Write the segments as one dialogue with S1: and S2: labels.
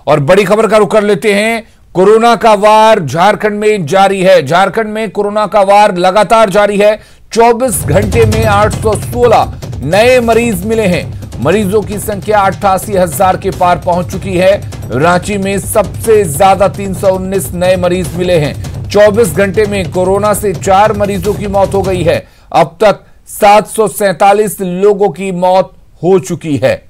S1: और बड़ी खबर का रुख कर लेते हैं। कोरोना का वार झारखंड में जारी है। झारखंड में कोरोना का वार लगातार जारी है। 24 घंटे में 816 नए मरीज मिले हैं। मरीजों की संख्या 88,000 के पार पहुंच चुकी है। रांची में सबसे ज्यादा 319 नए मरीज मिले हैं। 24 घंटे में कोरोना से 4 मरीजों की मौत हो गई है। अब तक 747 लोगों की मौत हो चुकी है।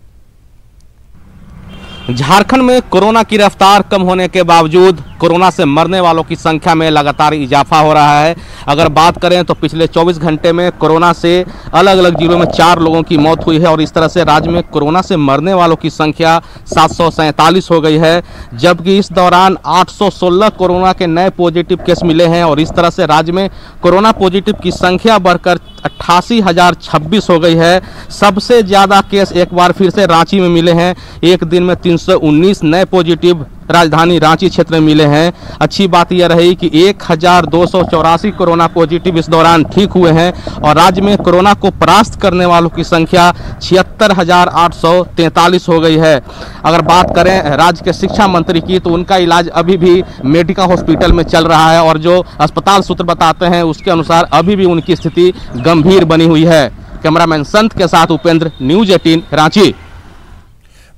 S2: झारखंड में कोरोना की रफ्तार कम होने के बावजूद कोरोना से मरने वालों की संख्या में लगातार इजाफा हो रहा है। अगर बात करें तो पिछले 24 घंटे में कोरोना से अलग अलग जिलों में 4 लोगों की मौत हुई है और इस तरह से राज्य में कोरोना से मरने वालों की संख्या 747 हो गई है। जबकि इस दौरान 816 कोरोना के नए पॉजिटिव केस मिले हैं और इस तरह से राज्य में कोरोना पॉजिटिव की संख्या बढ़कर 88,026 हो गई है। सबसे ज़्यादा केस एक बार फिर से रांची में मिले हैं। एक दिन में 319 नए पॉजिटिव राजधानी रांची क्षेत्र में मिले हैं। अच्छी बात यह रही कि 1284 कोरोना पॉजिटिव इस दौरान ठीक हुए हैं और राज्य में कोरोना को परास्त करने वालों की संख्या 76,843 हो गई है। अगर बात करें राज्य के शिक्षा मंत्री की तो उनका इलाज अभी भी मेडिका हॉस्पिटल में चल रहा है और जो अस्पताल सूत्र बताते हैं उसके अनुसार अभी भी उनकी स्थिति गंभीर बनी हुई है। कैमरामैन संत के साथ उपेंद्र, न्यूज 18 रांची।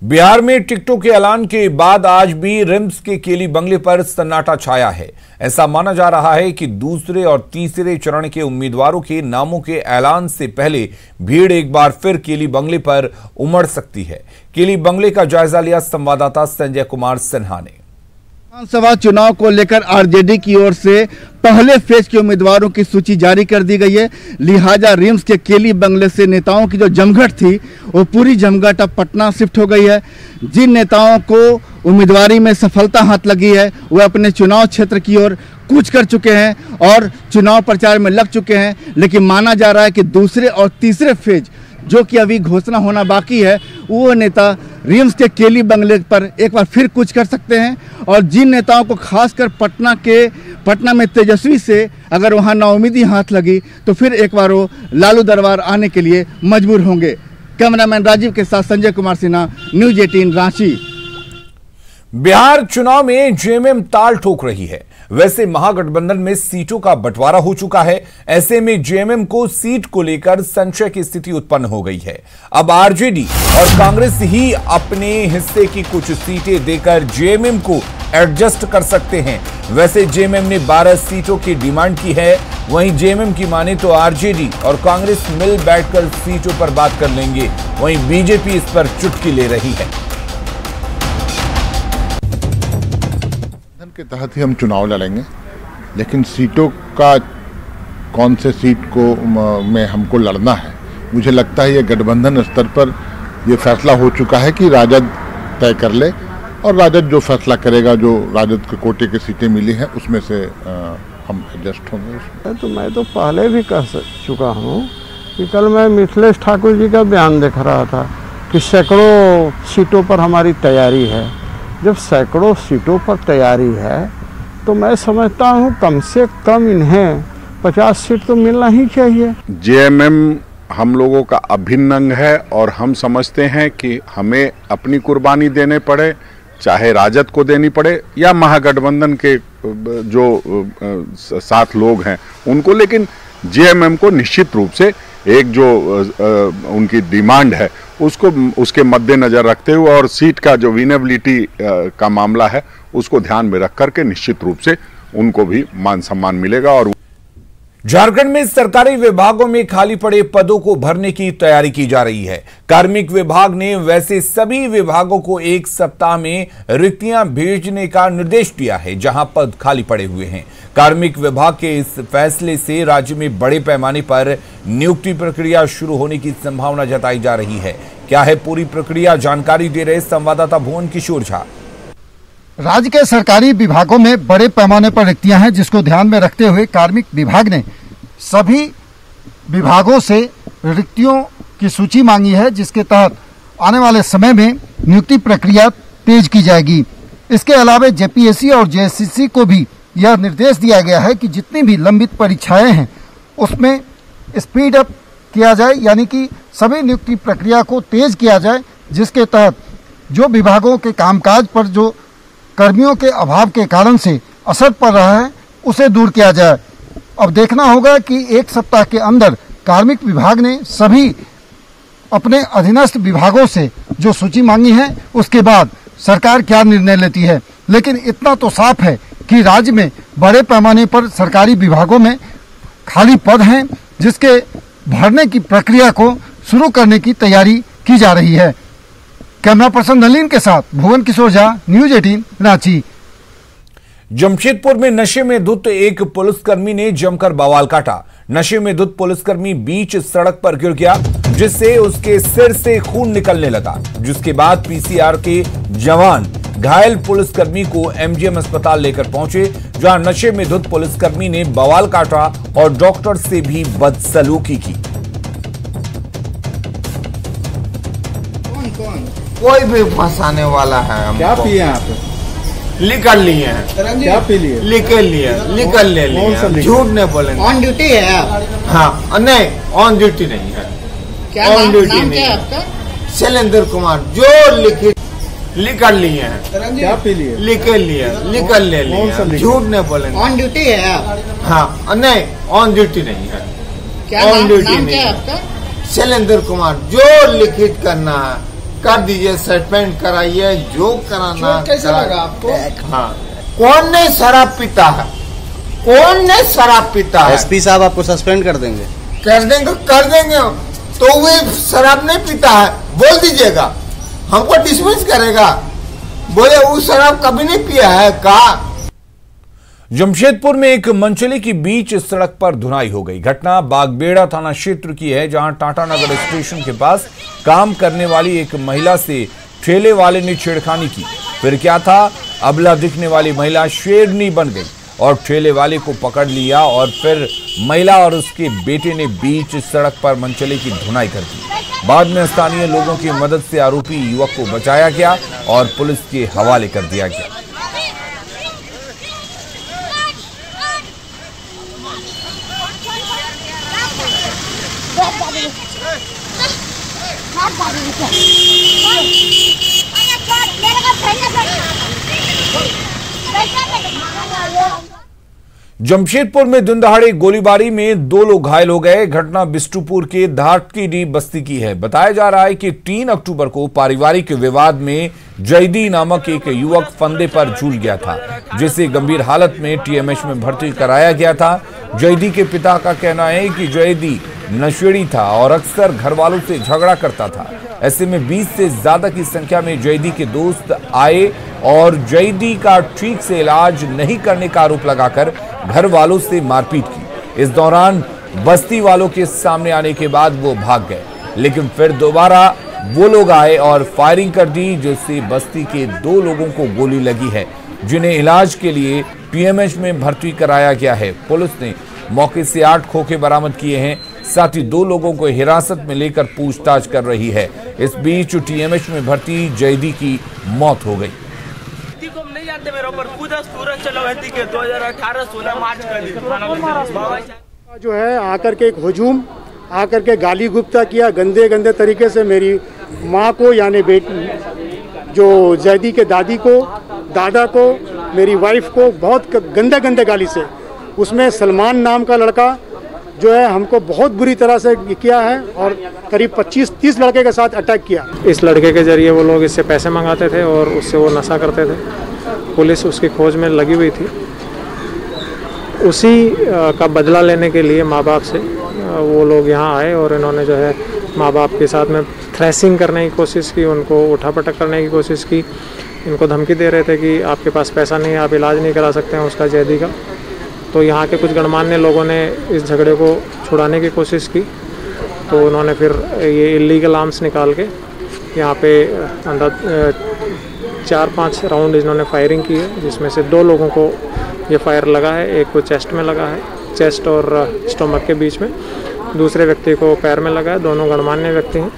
S1: बिहार में टिकटों के ऐलान के बाद आज भी रिम्स के केली बंगले पर सन्नाटा छाया है। ऐसा माना जा रहा है कि दूसरे और तीसरे चरण के उम्मीदवारों के नामों के ऐलान से पहले भीड़ एक बार फिर केली बंगले पर उमड़ सकती है। केली बंगले का जायजा लिया संवाददाता संजय कुमार सिन्हा ने।
S3: विधानसभा चुनाव को लेकर आरजेडी की ओर से पहले फेज के उम्मीदवारों की सूची जारी कर दी गई है। लिहाजा रिम्स के केली बंगले से नेताओं की जो जमघट थी वो पूरी जमघट अब पटना शिफ्ट हो गई है। जिन नेताओं को उम्मीदवारी में सफलता हाथ लगी है वह अपने चुनाव क्षेत्र की ओर कूच कर चुके हैं और चुनाव प्रचार में लग चुके हैं। लेकिन माना जा रहा है कि दूसरे और तीसरे फेज जो कि अभी घोषणा होना बाकी है वो नेता रिम्स के केली बंगले पर एक बार फिर कूच कर सकते हैं। और जिन नेताओं को खासकर पटना में तेजस्वी से अगर वहां नाउमीदी हाथ लगी तो फिर एक बार वो लालू दरबार आने के लिए मजबूर होंगे। कैमरामैन राजीव के साथ संजय कुमार सिन्हा, न्यूज 18 रांची।
S1: बिहार चुनाव में जेएमएम ताल ठोक रही है। वैसे महागठबंधन में सीटों का बंटवारा हो चुका है। ऐसे में जेएमएम को सीट को लेकर संशय की स्थिति उत्पन्न हो गई है। अब आरजेडी और कांग्रेस ही अपने हिस्से की कुछ सीटें देकर जेएमएम को एडजस्ट कर सकते हैं। वैसे जेएमएम ने 12 सीटों की डिमांड की है। वहीं जेएमएम की माने तो आरजेडी और कांग्रेस मिल बैठकर सीटों पर बात कर लेंगे। वहीं बीजेपी इस पर चुटकी ले रही है।
S4: के तहत ही हम चुनाव लड़ेंगे, लेकिन सीटों का कौन से सीट को में हमको लड़ना है, मुझे लगता है ये गठबंधन स्तर पर ये फैसला हो चुका है कि राजद तय कर ले और राजद जो फैसला करेगा, जो राजद के कोटे की सीटें मिली हैं उसमें से हम एडजस्ट होंगे।
S5: तो मैं तो पहले भी कह चुका हूँ कि कल मैं मिथिलेश ठाकुर जी का बयान देख रहा था कि सैकड़ों सीटों पर हमारी तैयारी है। जब सैकड़ों सीटों पर तैयारी है तो मैं समझता हूँ कम से कम इन्हें 50 सीट तो मिलना ही चाहिए।
S4: जेएमएम हम लोगों का अभिन्न अंग है और हम समझते हैं कि हमें अपनी कुर्बानी देने पड़े, चाहे राजद को देनी पड़े या महागठबंधन के जो 7 लोग हैं उनको, लेकिन जेएमएम को निश्चित रूप से एक जो उनकी डिमांड है उसको उसके मद्देनजर रखते हुए और सीट का जो विनेबिलिटी का मामला है उसको ध्यान में रख करके निश्चित रूप से उनको भी मान सम्मान मिलेगा। और
S1: झारखंड में सरकारी विभागों में खाली पड़े पदों को भरने की तैयारी की जा रही है। कार्मिक विभाग ने वैसे सभी विभागों को 1 सप्ताह में रिक्तियां भेजने का निर्देश दिया है जहां पद खाली पड़े हुए हैं। कार्मिक विभाग के इस फैसले से राज्य में बड़े पैमाने पर नियुक्ति प्रक्रिया शुरू होने की संभावना जताई जा रही है। क्या है पूरी प्रक्रिया, जानकारी दे रहे संवाददाता भुवन किशोर झा।
S6: राज्य के सरकारी विभागों में बड़े पैमाने पर रिक्तियां हैं, जिसको ध्यान में रखते हुए कार्मिक विभाग ने सभी विभागों से रिक्तियों की सूची मांगी है, जिसके तहत आने वाले समय में नियुक्ति प्रक्रिया तेज की जाएगी। इसके अलावा जेपीएससी और जेएससीसी को भी यह निर्देश दिया गया है कि जितनी भी लंबित परीक्षाएं हैं उसमें स्पीड अप किया जाए, यानी कि सभी नियुक्ति प्रक्रिया को तेज किया जाए, जिसके तहत जो विभागों के कामकाज पर जो कर्मियों के अभाव के कारण से असर पड़ रहा है उसे दूर किया जाए। अब देखना होगा कि एक सप्ताह के अंदर कार्मिक विभाग ने सभी अपने अधीनस्थ विभागों से जो सूची मांगी है उसके बाद सरकार क्या निर्णय लेती है। लेकिन इतना तो साफ है कि राज्य में बड़े पैमाने पर सरकारी विभागों में खाली पद हैं जिसके भरने की प्रक्रिया को शुरू करने की तैयारी की जा रही है। कैमरा पर्सन नलिन के साथ भुवन किशोर झा, न्यूज 18 रांची।
S1: जमशेदपुर में नशे में धुत एक पुलिसकर्मी ने जमकर बवाल काटा। नशे में धुत पुलिसकर्मी बीच सड़क पर गिर गया जिससे उसके सिर से खून निकलने लगा, जिसके बाद पीसीआर के जवान घायल पुलिसकर्मी को एमजीएम अस्पताल लेकर पहुंचे, जहां नशे में धुत पुलिसकर्मी ने बवाल काटा और डॉक्टर से भी बदसलूकी की।
S7: कोई भी फंसाने वाला है।
S3: क्या पिए आप?
S7: निकल लिए हैं।
S3: क्या पी लिए?
S7: निकल लिए। झूठ नहीं बोलेंगे।
S8: ऑन ड्यूटी है आप?
S7: हाँ, नहीं ऑन ड्यूटी नहीं है।
S8: क्या
S7: ऑन ड्यूटी
S8: नाम
S7: नहीं
S8: क्या
S7: है
S8: आपका?
S7: शैलेंद्र कुमार। जो लिखित निकल लिए हैं।
S3: क्या पी लिए?
S7: निकल लिए। झूठ नहीं बोलेंगे।
S8: ऑन ड्यूटी है आप?
S7: हाँ, नहीं ऑन ड्यूटी नहीं है।
S8: क्या
S7: ऑन ड्यूटी
S8: नाम
S7: नहीं
S8: क्या
S7: है।
S8: आपका?
S7: शैलेंद्र कुमार। जो लिखित करना है कर दीजिए, सस्पेंड कराइए, जो कराना।
S8: कैसा लगा आपको?
S7: हाँ, कौन ने शराब पीता है? कौन ने शराब पीता है?
S9: एसपी साहब आपको सस्पेंड कर देंगे।
S7: कर देंगे तो वे शराब नहीं पीता है बोल दीजिएगा, हमको डिसमिस करेगा। बोले वो शराब कभी नहीं पिया है का।
S1: जमशेदपुर में एक मनचले की बीच सड़क पर धुनाई हो गई। घटना बागबेड़ा थाना क्षेत्र की है, जहां टाटा नगर स्टेशन के पास काम करने वाली एक महिला से ठेले वाले ने छेड़खानी की। फिर क्या था, अबला दिखने वाली महिला शेरनी बन गई और ठेले वाले को पकड़ लिया और फिर महिला और उसके बेटे ने बीच सड़क पर मनचले की धुनाई कर दी। बाद में स्थानीय लोगों की मदद से आरोपी युवक को बचाया गया और पुलिस के हवाले कर दिया गया। जमशेदपुर में दिन दहाड़े गोलीबारी में 2 लोग घायल हो गए। घटना बिष्टुपुर के धाटकीडी बस्ती की है। बताया जा रहा है कि 3 अक्टूबर को पारिवारिक विवाद में जैदी नामक एक युवक फंदे पर झूल गया था, जिसे गंभीर हालत में टीएमएच में भर्ती कराया गया था। जैदी के पिता का कहना है कि जैदी नशेड़ी था और अक्सर घर वालों से झगड़ा करता था। ऐसे में 20 से ज्यादा की संख्या में जैदी के दोस्त आए और जैदी का ठीक से इलाज नहीं करने का आरोप लगाकर घर वालों से मारपीट की। इस दौरान बस्ती वालों के सामने आने के बाद वो भाग गए, लेकिन फिर दोबारा वो लोग आए और फायरिंग कर दी, जिससे बस्ती के 2 लोगों को गोली लगी है, जिन्हें इलाज के लिए टीएमएच में भर्ती कराया गया है। पुलिस ने मौके से 8 खोखे बरामद किए हैं, साथ ही 2 लोगों को हिरासत में लेकर पूछताछ कर रही है। इस बीच टीएमएच में भर्ती जैदी की मौत हो गई।
S10: नहीं जानते मेरे ऊपर पूरा सूरज चलो के 2018-16 मार्च का
S11: जो है आकर के एक हुजूम आकर के गाली गुप्ता किया गंदे गंदे तरीके से मेरी माँ को, यानी बेटी जो जैदी के दादी को, दादा को, मेरी वाइफ को बहुत गंदे गंदे गाली से। उसमें सलमान नाम का लड़का जो है हमको बहुत बुरी तरह से किया है और करीब 25-30 लड़के के साथ अटैक किया।
S12: इस लड़के के जरिए वो लोग इससे पैसे मंगाते थे और उससे वो नशा करते थे। पुलिस उसकी खोज में लगी हुई थी। उसी का बदला लेने के लिए माँ बाप से वो लोग यहाँ आए और इन्होंने जो है माँ बाप के साथ में थ्रेसिंग करने की कोशिश की, उनको उठापटक करने की कोशिश की। इनको धमकी दे रहे थे कि आपके पास पैसा नहीं है, आप इलाज नहीं करा सकते हैं उसका जैदी का। तो यहाँ के कुछ गणमान्य लोगों ने इस झगड़े को छुड़ाने की कोशिश की, तो उन्होंने फिर ये इलीगल आर्म्स निकाल के यहाँ पे अंदर 4-5 राउंड इन्होंने फायरिंग की है, जिसमें से 2 लोगों को ये फायर लगा है। एक को चेस्ट में लगा है, चेस्ट और स्टोमक के बीच में। दूसरे व्यक्ति को पैर में लगा है। दोनों गणमान्य व्यक्ति हैं।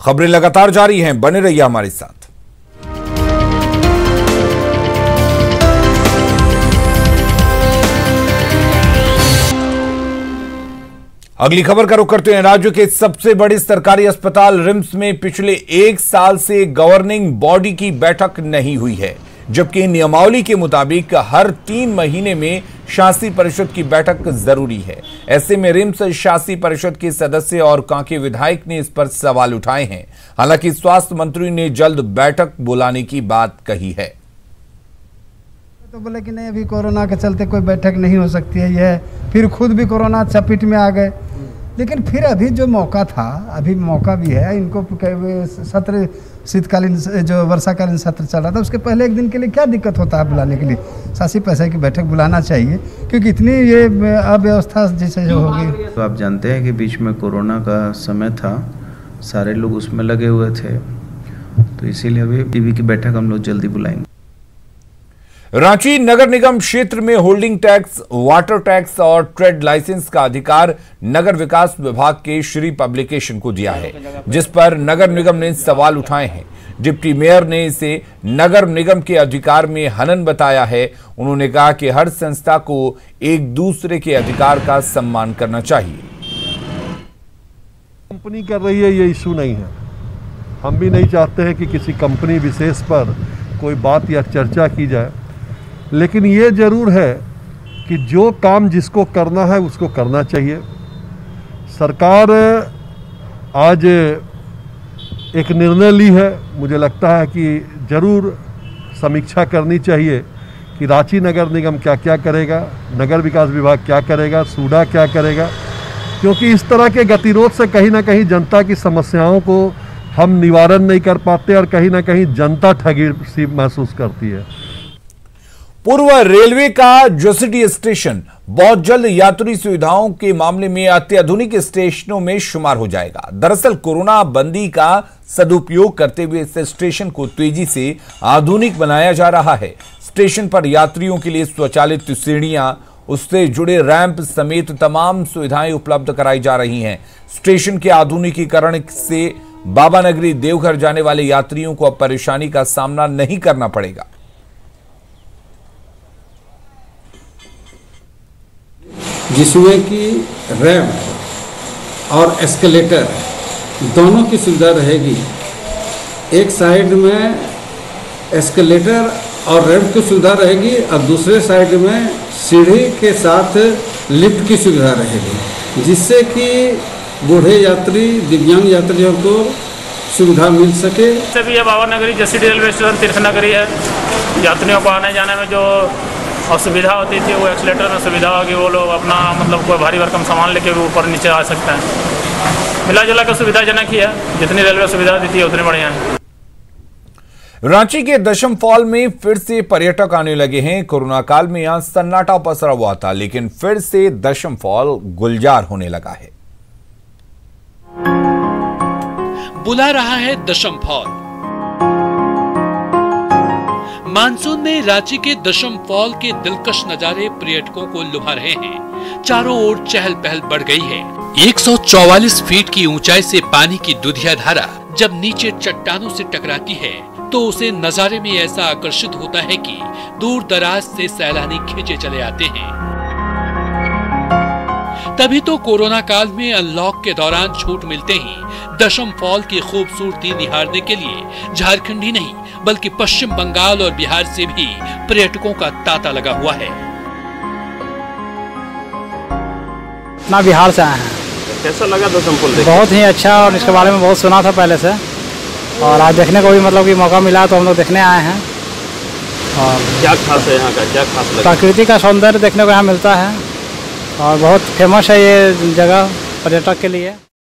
S1: खबरें लगातार जारी हैं, बने रहिए हमारे साथ। अगली खबर का रुख करते हैं। राज्य के सबसे बड़े सरकारी अस्पताल रिम्स में पिछले 1 साल से गवर्निंग बॉडी की बैठक नहीं हुई है, जबकि नियमावली के मुताबिक हर 3 महीने में शासी परिषद की बैठक जरूरी है। ऐसे में रिम्स शासी परिषद के सदस्य और कांके विधायक ने इस पर सवाल उठाए हैं। हालांकि स्वास्थ्य मंत्री ने जल्द बैठक बुलाने की बात कही है।
S9: तो बोले कि नहीं, अभी कोरोना के चलते कोई बैठक नहीं हो सकती है। यह फिर खुद भी कोरोना चपेट में आ गए, लेकिन फिर अभी जो मौका था, अभी मौका भी है इनको। सत्र शीतकालीन जो वर्षाकालीन सत्र चल रहा था, उसके पहले एक दिन के लिए क्या दिक्कत होता है बुलाने के लिए? शासी पैसा की बैठक बुलाना चाहिए, क्योंकि इतनी ये अव्यवस्था जैसे जो होगी।
S13: तो आप जानते हैं कि बीच में कोरोना का समय था, सारे लोग उसमें लगे हुए थे, तो इसीलिए अभी टीवी की बैठक हम लोग जल्दी बुलाएंगे।
S1: रांची नगर निगम क्षेत्र में होल्डिंग टैक्स, वाटर टैक्स और ट्रेड लाइसेंस का अधिकार नगर विकास विभाग के श्री पब्लिकेशन को दिया है, जिस पर नगर निगम ने सवाल उठाए हैं। डिप्टी मेयर ने इसे नगर निगम के अधिकार में हनन बताया है। उन्होंने कहा कि हर संस्था को एक दूसरे के अधिकार का सम्मान करना चाहिए।
S14: कंपनी कर रही है, ये इशू नहीं है। हम भी नहीं चाहते हैं कि किसी कंपनी विशेष पर कोई बात या चर्चा की जाए, लेकिन ये जरूर है कि जो काम जिसको करना है उसको करना चाहिए। सरकार आज एक निर्णय ली है, मुझे लगता है कि जरूर समीक्षा करनी चाहिए कि रांची नगर निगम क्या क्या करेगा, नगर विकास विभाग क्या करेगा, सूडा क्या करेगा, क्योंकि इस तरह के गतिरोध से कहीं ना कहीं जनता की समस्याओं को हम निवारण नहीं कर पाते और कहीं ना कहीं जनता ठगी सी महसूस करती है।
S1: पूर्व रेलवे का जोशीडीह स्टेशन बहुत जल्द यात्री सुविधाओं के मामले में अत्याधुनिक स्टेशनों में शुमार हो जाएगा। दरअसल कोरोना बंदी का सदुपयोग करते हुए इस स्टेशन को तेजी से आधुनिक बनाया जा रहा है। स्टेशन पर यात्रियों के लिए स्वचालित सीढ़ियां, उससे जुड़े रैंप समेत तमाम सुविधाएं उपलब्ध कराई जा रही हैं। स्टेशन के आधुनिकीकरण से बाबा नगरी देवघर जाने वाले यात्रियों को अब परेशानी का सामना नहीं करना पड़ेगा।
S15: जिसमें कि रैंप और एस्केलेटर दोनों की सुविधा रहेगी। एक साइड में एस्केलेटर और रैंप की सुविधा रहेगी और दूसरे साइड में सीढ़ी के साथ लिफ्ट की सुविधा रहेगी, जिससे कि बूढ़े यात्री, दिव्यांग यात्रियों को सुविधा मिल सके।
S12: भी ये बाबा नगरी जोशीडीह रेलवे स्टेशन तीर्थनगरी है। यात्रियों को आने जाने में जो असुविधा होती थी वो एक्सीलेटर में सुविधा होगी। वो लोग अपना मतलब कोई भारी भरकम सामान लेके भी ऊपर नीचे आ सकते हैं। मिला जुला कर सुविधाजनक ही है, जितनी रेलवे सुविधा देती है उतनी बढ़िया है।
S1: रांची के दशम फॉल में फिर से पर्यटक आने लगे हैं। कोरोना काल में यहां सन्नाटा पसरा हुआ था, लेकिन फिर से दशम फॉल गुलजार होने लगा है।
S16: बुला रहा है दशम फॉल। मानसून में रांची के दशम फॉल के दिलकश नजारे पर्यटकों को लुभा रहे हैं। चारों ओर चहल पहल बढ़ गई है। 144 फीट की ऊंचाई से पानी की दुधिया धारा जब नीचे चट्टानों से टकराती है तो उसे नजारे में ऐसा आकर्षित होता है कि दूर दराज से सैलानी खींचे चले आते हैं। तभी तो कोरोना काल में अनलॉक के दौरान छूट मिलते ही दशम फॉल की खूबसूरती निहारने के लिए झारखंड ही नहीं बल्कि पश्चिम बंगाल और बिहार से भी पर्यटकों का तांता लगा हुआ है।
S17: अपना बिहार से आए हैं।
S2: कैसा लगा दशम फॉल?
S17: बहुत ही अच्छा, और इसके बारे में बहुत सुना था पहले से, और आज देखने को भी मतलब कि मौका मिला तो हम लोग देखने आए हैं। और
S2: क्या खास है यहाँ का, क्या खास लगा?
S17: प्रकृति का सौंदर्य देखने को यहाँ मिलता है और बहुत फेमस है ये जगह पर्यटक के लिए।